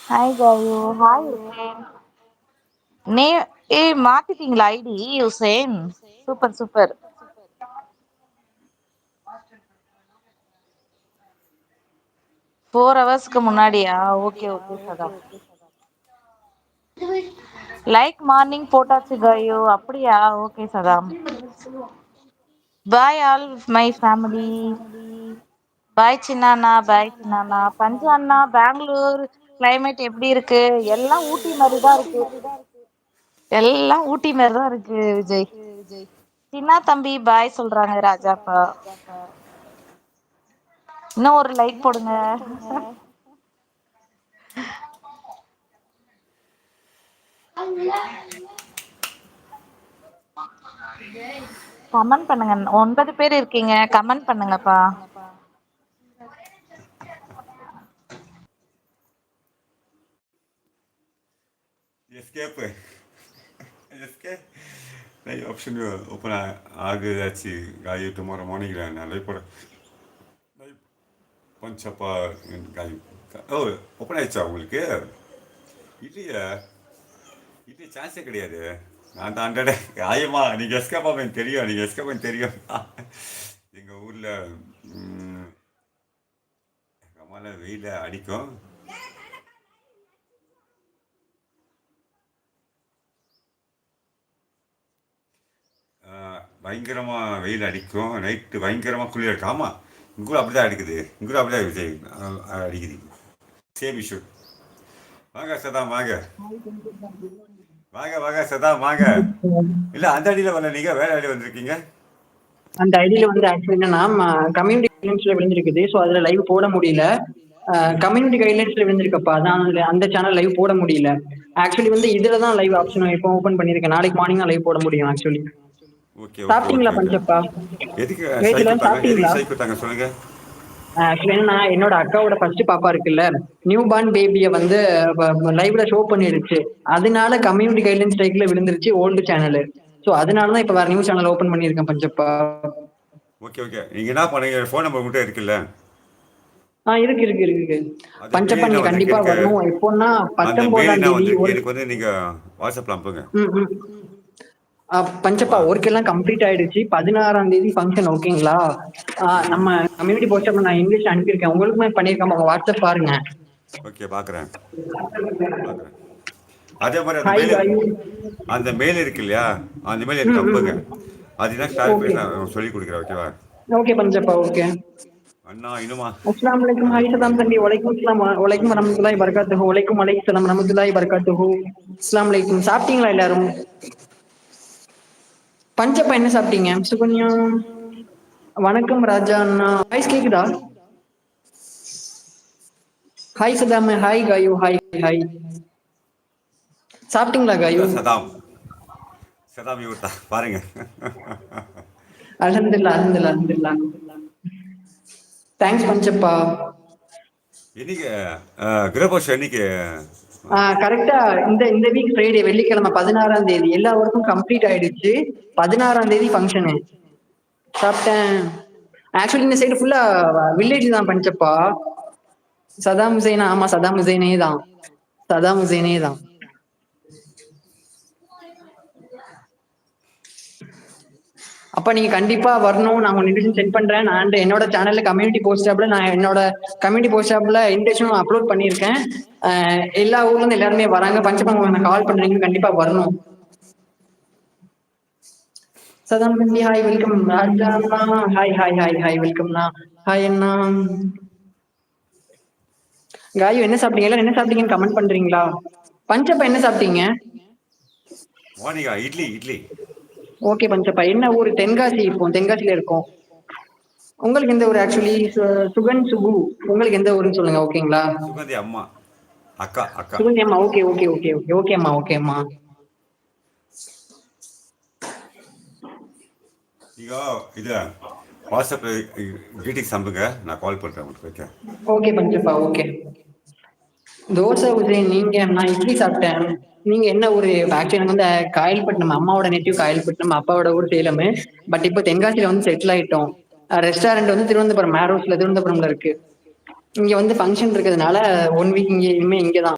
Hi Gayu hi Hussain. நே மாத்திட்டீங்களா ID Hussain? Super super. 4 ஹவர்ஸ்க்கு முன்னாடியா? Okay okay Sadha. Like morning போட்டாச்சு காயு. அப்படியா? Okay Saddam. Bye all my family. Bye சின்னானா, பாய் சின்னானா. பஞ்சு அண்ணா பெங்களூர் கிளைமேட் எப்படி இருக்கு? எல்லாம் ஊட்டி மாதிரிதான் இருக்கு. எல்லாம் ஊட்டி மாதிரிதான் இருக்கு விஜய். சின்னா தம்பி பாய் சொல்றாங்க ராஜாப்பா. இன்னும் ஒரு லைக் போடுங்க. கமெண்ட் பண்ணுங்க. 9 பேர் இருக்கீங்க. கமெண்ட் பண்ணுங்கப்பா. Escape. Escape. नहीं ऑप्शन ओपन आगे जाची गाय tomorrow morning रहना लाइक पर लाइक पंचपा गाय ओ ओपन ஆயிச்சா உங்களுக்கு இல்லையா இது சான்ஸே கிடையாது நான் தான் அண்டடே ஆயமா நீங்க எஸ்கேப் ஆவேன் தெரியும் நீங்க எஸ்கேப் ஆவேன் தெரியும் எங்க ஊர்ல கமால வெயில அடிக்கும் பயங்கரமாக வெயில் அடிக்கும் நைட்டு பயங்கரமாக குளிர் அடிக்கும் ஆமாம் இங்கே கூட அப்படி தான் அடிக்குது இங்கே கூட அப்படி தான் விஜய் அடிக்குது சேம் இஷ்யூ வாங்க சதாம் வாங்க வாங்க வாங்க சதாம் வாங்க இல்லை அந்த அடியில் வரல நீங்கள் வேற அடி வந்திருக்கீங்க அந்த ஐடியில வந்து ஆக்சுவலி என்னன்னா கம்யூனிட்டி கைட்லைன்ஸ்ல விழுந்திருக்குது. ஸோ அதுல லைவ் போட முடியல. கம்யூனிட்டி கைட்லைன்ஸ்ல விழுந்திருக்கப்பா அதான் அந்த சேனல் லைவ் போட முடியல. ஆக்சுவலி வந்து இதுல தான் லைவ் ஆப்ஷன் இப்போ ஓப்பன் பண்ணிருக்கேன். நாளைக்கு மார்னிங் தான் லைவ் போட முடியும் ஆக்சுவலி. ஓகே ஓகே சாப்பிட்டீங்களா ஓகே ஓகே பஞ்சப்பா? எதுக்கு சைக் கேட்கல, கொடுத்தாங்க சாப்பிட்டீங்களா? எதுக்கு சைக் கொடுத்தாங்க சொல்லுங்க ஆக்சுவலி என்னன்னா என்னோட அக்காவோட ஃபர்ஸ்ட் பாப்பா இருக்குல்ல, நியூ பார்ன் பேபியை வந்து லைவ்ல ஷோ பண்ணிருச்சு. அதனால கம்யூனிட்டி கைட்லைன்ஸ் ஸ்ட்ரைக்ல விழுந்துருச்சு ஓல்டு சேனல். ஸோ அதனால தான் இப்போ வேற நியூ சேனல் ஓப்பன் பண்ணியிருக்கேன் பஞ்சப்பா. ஓகே ஓகே நீங்கள் என்ன பண்ணுங்க ஃபோன் நம்பர் மட்டும் இருக்குல்ல இருக்கு இருக்கு இருக்கு அது மெயில் பஞ்சப்பா என்ன நீங்க வந்திருக்கு கண்டிப்பா எனக்கு வரணும். எப்போன்னா அந்த மெயில் 19ஆம் என்ன தேதி வந்திருக்கு ஒரு எனக்கு வந்து நீங்கள் வாட்ஸ்அப்பில் அனுப்புங்க பஞ்சப்பா ஒர்க் எல்லாம் கம்ப்ளீட் ஆயிடுச்சு. 16ஆம் தேதி ஃபங்க்ஷன் ஓகேங்களா? நம்ம கம்யூனிட்டி போஸ்டர் நான் இங்கிலீஷ் அனுப்பியிருக்கேன். உங்களுக்குமே பண்ணியிருக்கேன். உங்க வாட்ஸ்அப் பாருங்க. ஓகே பார்க்குறேன் பார்க்குறேன் அதே மாதிரி அந்த ஹாய் மெயில் காயு. அந்த மெயில் இருக்கு இல்லையா அந்த மெயில் எனக்கு அனுப்புங்க அது என்ன ஸ்டார்ட் ஓகே பண்ணி நான் சொல்லிக் கொடுக்குறேன் ஓகேவா ஓகே பஞ்சப்பா ஓகே. அண்ணா இன்னுமா அஸ்ஸலாமு அலைக்கும். ஹாய் சதாம் தம்பி. வலைக்கும் அஸ்ஸலாம். வலைக்கும் வரமத்துல்லாஹி வரகாத்துஹு. வலைக்கும் அலைக்கும் வரமத்துல்லாஹி வரகாத்துஹு. அஸ்ஸலாமு அலைக்கும். சாப்பிட்டீங்களா எல்லாரும்? பஞ்சப்பா என்ன சாப்பிட்டீங்க? சுகன்யா வணக்கம் ராஜா அண்ணா. வாய்ஸ் கேக்குதா? Hi Saddam. Hi Gayu. Hi hi. சாப்பிட்டீங்களா காயு? சதாம் சதாம் இவர் தான் பாருங்க அல்ஹம்துலில்லாஹ் அல்ஹம்துலில்லாஹ் அல்ஹம்துலில்லாஹ். தேங்க்ஸ் பஞ்சப்பா. இன்னைக்கு கிரகோஷம் இன்னைக்கு கரெக்டா இந்த இந்த வீக் ஃப்ரைடே வெள்ளிக்கிழமை 16ஆம் தேதி எல்லா ஒர்க்கும் கம்ப்ளீட் ஆயிடுச்சு. 16ஆம் தேதி ஃபங்க்ஷனு. சாப்பிட்டேன். ஆக்சுவலி இந்த சைடு ஃபுல்லா வில்லேஜ் தான் பஞ்சப்பா. சதாம் ஹுசைனா? ஆமா சதாம் ஹுசைனே தான். சதாம் ஹுசைனே தான். அப்ப நீங்க கண்டிப்பா வரணும். நான் உங்க இன்விடேஷன் சென்ட் பண்றேன். அண்ட் என்னோட சேனல்ல கம்யூனிட்டி போஸ்ட் ஆப்ல நான் என்னோட கம்யூனிட்டி போஸ்ட் ஆப்ல இன்விடேஷன் அப்லோட் பண்ணியிருக்கேன். எல்லா ஊர்ல இருந்து எல்லாருமே வராங்க. பஞ்சப்பா நான் கால் பண்றீங்க, கண்டிப்பா வரணும். சதாம் தம்பி ஹாய் வெல்கம். ராஜா அண்ணா ஹாய் ஹாய் ஹாய் ஹாய் வெல்கம்ண்ணா. ஹாய் அண்ணா. காயு என்ன சாப்பிட்டீங்க? எல்லாரும் என்ன சாப்பிட்டீங்கன்னு கமெண்ட் பண்றீங்களா? பஞ்சப்பா என்ன சாப்பிட்டீங்க? மார்னிங்கா இட்லி இட்லி ஓகே பஞ்சப்பா. என்ன ஊர்? தென்காசி. இப்போ தென்காசியில இருக்கோம். உங்களுக்கு எந்த ஊர்? ஆக்சுவலி சுகன் சுகு உங்களுக்கு எந்த ஊருன்னு சொல்லுங்க ஓகேங்களா? சுகந்தி அம்மா அக்கா அக்கா சுகன்யா அம்மா. ஓகே ஓகே ஓகே ஓகே ஓகேம்மா ஓகேம்மா. நீங்கள் இது வாட்ஸ்அப்பில் கிரீட்டிங்ஸ் அனுப்புங்க நான் கால் பண்ணுறேன் உங்களுக்கு ஓகே ஓகே பஞ்சப்பா ஓகே. தோசை உதயன். நீங்க? நான் இட்லி சாப்பிட்டேன். நீங்க என்ன ஊரு? ஆக்சுவலி எனக்கு வந்து காயல்பட்டினம். அம்மாவோட நெட்டிவ் காயல்பட்டினம், அப்பாவோட ஊர் சேலம். பட் இப்போ தென்காசியில வந்து செட்டில் ஆயிட்டோம். ரெஸ்டாரண்ட் வந்து திருவனந்தபுரம் மேரோஸ்ல திருவனந்தபுரம்ல இருக்கு. இங்க வந்து ஃபங்க்ஷன் இருக்கிறதுனால 1 வீக் இங்கே இனிமே இங்கே தான்.